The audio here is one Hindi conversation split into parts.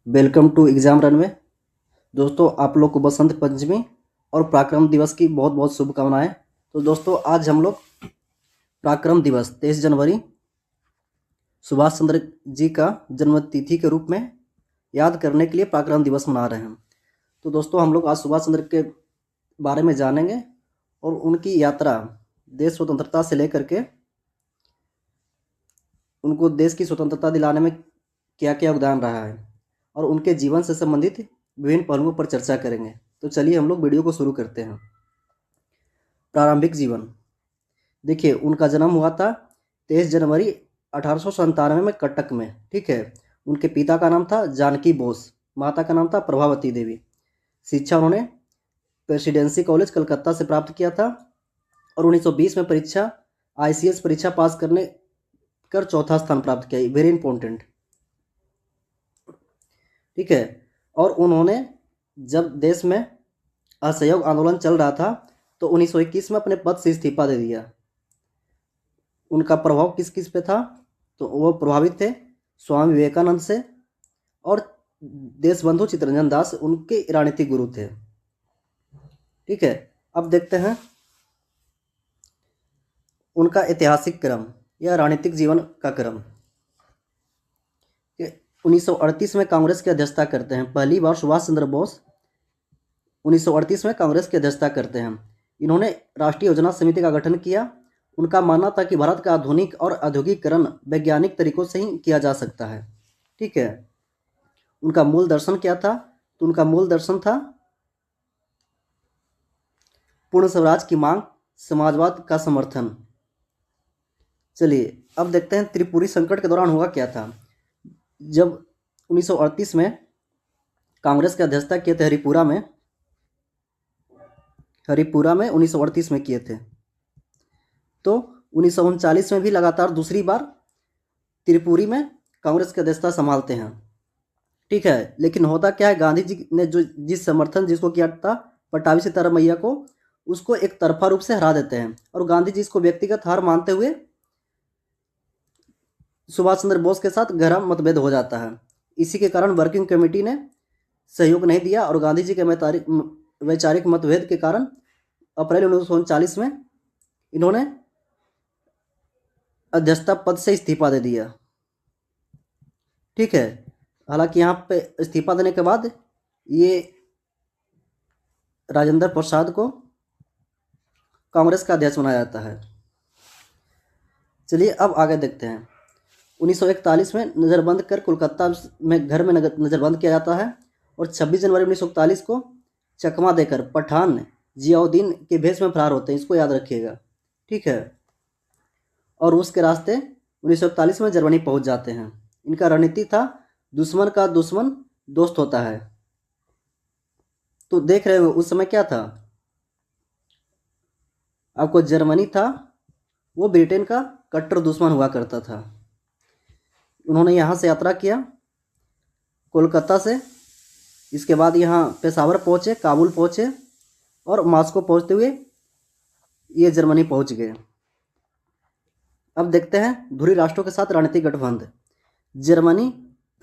Welcome to exam runway. दोस्तों, आप लोग को बसंत पंचमी और पराक्रम दिवस की बहुत बहुत शुभकामनाएं। तो दोस्तों, आज हम लोग पराक्रम दिवस 23 जनवरी सुभाष चंद्र जी का जन्म तिथि के रूप में याद करने के लिए पराक्रम दिवस मना रहे हैं। तो दोस्तों, हम लोग आज सुभाष चंद्र के बारे में जानेंगे और उनकी यात्रा देश स्वतंत्रता से लेकर के उनको देश की स्वतंत्रता दिलाने में क्या क्या योगदान रहा है और उनके जीवन से संबंधित विभिन्न पहलुओं पर चर्चा करेंगे। तो चलिए हम लोग वीडियो को शुरू करते हैं। प्रारंभिक जीवन। देखिए, उनका जन्म हुआ था 23 जनवरी 1897 में कटक में। ठीक है। उनके पिता का नाम था जानकी बोस, माता का नाम था प्रभावती देवी। शिक्षा उन्होंने प्रेसिडेंसी कॉलेज कलकत्ता से प्राप्त किया था और 1920 में परीक्षा ICS परीक्षा पास करने कर चौथा स्थान प्राप्त किया। Very important. ठीक है। और उन्होंने जब देश में असहयोग आंदोलन चल रहा था तो 1921 में अपने पद से इस्तीफा दे दिया। उनका प्रभाव किस किस पे था? तो वो प्रभावित थे स्वामी विवेकानंद से और देशबंधु चित्तरंजन दास उनके राजनीतिक गुरु थे। ठीक है। अब देखते हैं उनका ऐतिहासिक क्रम या राजनीतिक जीवन का क्रम। 1938 में कांग्रेस की अध्यक्षता करते हैं। पहली बार सुभाष चंद्र बोस 1938 में कांग्रेस की अध्यक्षता करते हैं। इन्होंने राष्ट्रीय योजना समिति का गठन किया। उनका मानना था कि भारत का आधुनिक और औद्योगिकरण वैज्ञानिक तरीकों से ही किया जा सकता है। ठीक है। उनका मूल दर्शन क्या था? तो उनका मूल दर्शन था पूर्ण स्वराज की मांग, समाजवाद का समर्थन। चलिए अब देखते हैं त्रिपुरी संकट के दौरान हुआ क्या था। जब 1938 में कांग्रेस की अध्यक्षता किए थे हरिपुरा में 1938 में किए थे, तो 1939 में भी लगातार दूसरी बार त्रिपुरी में कांग्रेस की अध्यक्षता संभालते हैं। ठीक है। लेकिन होता क्या है, गांधी जी ने जो जिस समर्थन जिसको किया था पटाभी सीताराम मैया को, उसको एक तरफा रूप से हरा देते हैं और गांधी जी इसको व्यक्तिगत हार मानते हुए सुभाष चंद्र बोस के साथ गहरा मतभेद हो जाता है। इसी के कारण वर्किंग कमेटी ने सहयोग नहीं दिया और गांधी जी के वैचारिक मतभेद के कारण अप्रैल 1939 में इन्होंने अध्यक्षता पद से इस्तीफा दे दिया। ठीक है। हालांकि यहाँ पे इस्तीफा देने के बाद ये राजेंद्र प्रसाद को कांग्रेस का अध्यक्ष बनाया जाता है। चलिए अब आगे देखते हैं। 1941 में नज़रबंद कर कोलकाता में घर में नज़रबंद किया जाता है और 26 जनवरी 1941 को चकमा देकर पठान जियाउद्दीन के भेष में फरार होते हैं। इसको याद रखिएगा। ठीक है। और रूस के रास्ते 1941 में जर्मनी पहुंच जाते हैं। इनका रणनीति था दुश्मन का दुश्मन दोस्त होता है। तो देख रहे हो उस समय क्या था, आपको जर्मनी था वो ब्रिटेन का कट्टर दुश्मन हुआ करता था। उन्होंने यहाँ से यात्रा किया कोलकाता से, इसके बाद यहाँ पेशावर पहुँचे, काबुल पहुँचे और मॉस्को पहुँचते हुए ये जर्मनी पहुँच गए। अब देखते हैं धुरी राष्ट्रों के साथ रणनीतिक गठबंधन। जर्मनी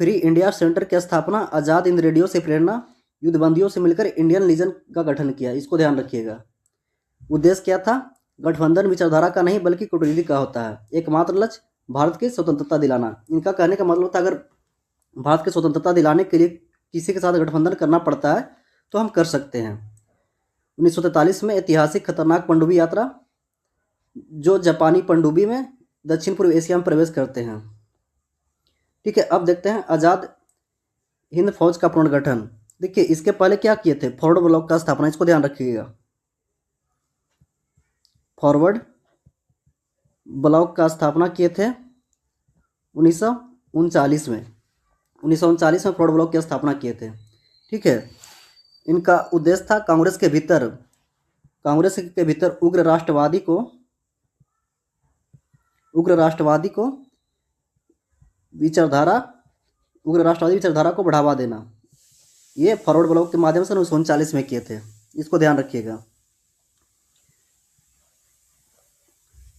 फ्री इंडिया सेंटर की स्थापना, आज़ाद हिंद रेडियो से प्रेरणा, युद्धबंदियों से मिलकर इंडियन लीजन का गठन किया। इसको ध्यान रखिएगा। उद्देश्य क्या था? गठबंधन विचारधारा का नहीं बल्कि कूटनीति का होता है। एकमात्र लक्ष्य भारत की स्वतंत्रता दिलाना। इनका कहने का मतलब था अगर भारत की स्वतंत्रता दिलाने के लिए किसी के साथ गठबंधन करना पड़ता है तो हम कर सकते हैं। 1943 में ऐतिहासिक खतरनाक पनडुब्बी यात्रा, जो जापानी पनडुब्बी में दक्षिण पूर्व एशिया में प्रवेश करते हैं। ठीक है। अब देखते हैं आज़ाद हिंद फौज का पुनर्गठन। देखिए इसके पहले क्या किए थे? फॉरवर्ड ब्लॉक का स्थापना। इसको ध्यान रखिएगा। फॉरवर्ड ब्लॉक का स्थापना किए थे 1939 में। 1939 में फॉरवर्ड ब्लॉक की स्थापना किए थे। ठीक है। इनका उद्देश्य था कांग्रेस के भीतर उग्र राष्ट्रवादी विचारधारा को बढ़ावा देना। ये फॉरवर्ड ब्लॉक के माध्यम से 1939 में किए थे। इसको ध्यान रखिएगा।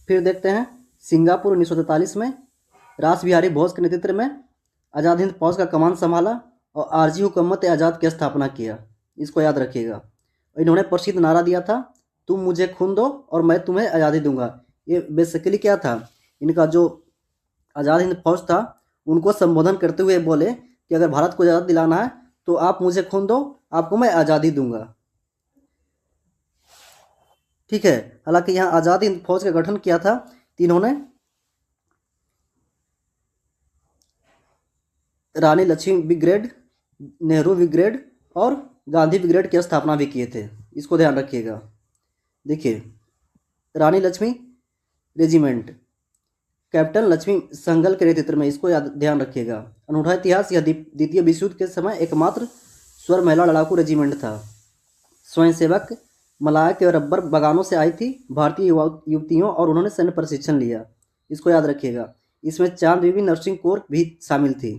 फिर देखते हैं सिंगापुर 1943 में रास बिहारी बोस के नेतृत्व में आज़ाद हिंद फौज का कमान संभाला और आरजी हुकूमत आज़ाद की स्थापना किया। इसको याद रखिएगा। इन्होंने प्रसिद्ध नारा दिया था, तुम मुझे खून दो और मैं तुम्हें आज़ादी दूंगा। ये बेसिकली क्या था, इनका जो आज़ाद हिंद फौज था उनको संबोधन करते हुए बोले कि अगर भारत को आज़ाद दिलाना है तो आप मुझे खून दो, आपको मैं आज़ादी दूंगा। ठीक है। हालांकि यहाँ आज़ाद हिंद फौज का गठन किया था तो इन्होंने रानी लक्ष्मी ब्रिगेड, नेहरू ब्रिगेड और गांधी ब्रिगेड की स्थापना भी किए थे। इसको ध्यान रखिएगा। देखिए, रानी लक्ष्मी रेजिमेंट कैप्टन लक्ष्मी संगल के नेतृत्व में, इसको याद ध्यान रखिएगा। अनूठा इतिहास, यह द्वितीय विश्व युद्ध के समय एकमात्र स्वर महिला लड़ाकू रेजिमेंट था। स्वयंसेवक मलाया के रबर बागानों से आई थी भारतीय युवतियों और उन्होंने सैन्य प्रशिक्षण लिया। इसको याद रखिएगा। इसमें चांद बीबी नर्सिंग कोर भी शामिल थी।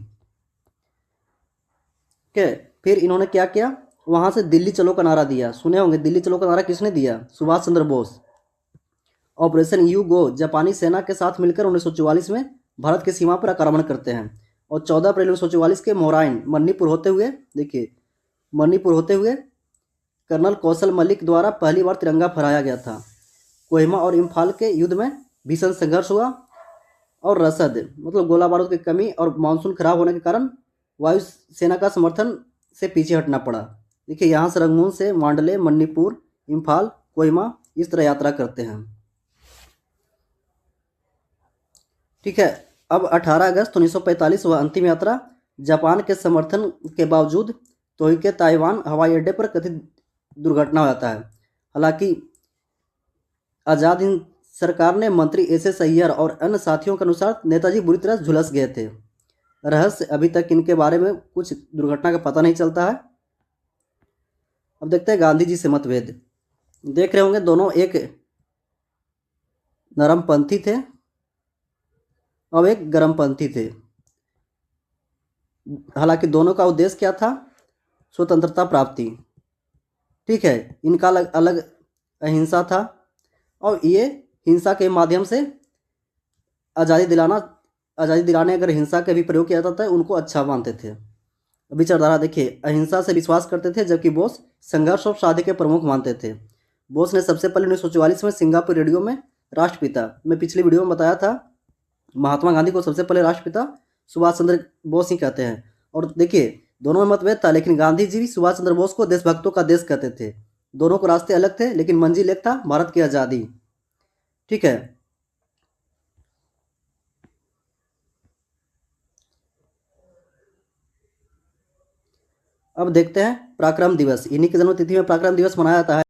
ठीक है। फिर इन्होंने क्या किया, वहां से दिल्ली चलो का नारा दिया। सुने होंगे, दिल्ली चलो का नारा किसने दिया? Subhash Chandra Bose. Operation you go, जापानी सेना के साथ मिलकर 1944 में भारत की सीमा पर आक्रमण करते हैं और 14 अप्रैल 1944 के मोराइन मणिपुर होते हुए, देखिए मणिपुर होते हुए कर्नल कौशल मलिक द्वारा पहली बार तिरंगा फहराया गया था। कोहिमा और इम्फाल के युद्ध में भीषण संघर्ष हुआ और रसद मतलब गोला बारूद की कमी और मानसून खराब होने के कारण वायु सेना का समर्थन से पीछे हटना पड़ा। देखिए, यहाँ से रंगून से मांडले, मणिपुर, इम्फाल, कोहिमा इस तरह यात्रा करते हैं। ठीक है। अब 18 अगस्त 1945 वह अंतिम यात्रा जापान के समर्थन के बावजूद तोही के ताइवान हवाई अड्डे पर कथित दुर्घटना हो जाता है। हालांकि आज़ाद हिंद सरकार ने मंत्री एस अय्यर और अन्य साथियों के अनुसार नेताजी बुरी तरह झुलस गए थे। रहस्य, अभी तक इनके बारे में कुछ दुर्घटना का पता नहीं चलता है। अब देखते हैं गांधी जी से मतभेद। देख रहे होंगे दोनों एक नरमपंथी थे और एक गर्मपंथी थे। हालांकि दोनों का उद्देश्य क्या था? स्वतंत्रता प्राप्ति। ठीक है। इनका अलग अलग अहिंसा था और ये हिंसा के माध्यम से आज़ादी दिलाने अगर हिंसा का भी प्रयोग किया जाता था उनको अच्छा मानते थे। विचारधारा देखिए, अहिंसा से विश्वास करते थे, जबकि बोस संघर्ष और शांति के प्रमुख मानते थे। बोस ने सबसे पहले 1944 में सिंगापुर रेडियो में राष्ट्रपिता, मैं पिछली वीडियो में बताया था, महात्मा गांधी को सबसे पहले राष्ट्रपिता सुभाष चंद्र बोस ही कहते हैं। और देखिए, दोनों में मतभेद था, लेकिन गांधी जी भी सुभाष चंद्र बोस को देशभक्तों का देश कहते थे। दोनों को रास्ते अलग थे, लेकिन मंजिल एक था, भारत की आज़ादी। ठीक है। अब देखते हैं पराक्रम दिवस। इन्हीं की जन्मतिथि में पराक्रम दिवस मनाया जाता है।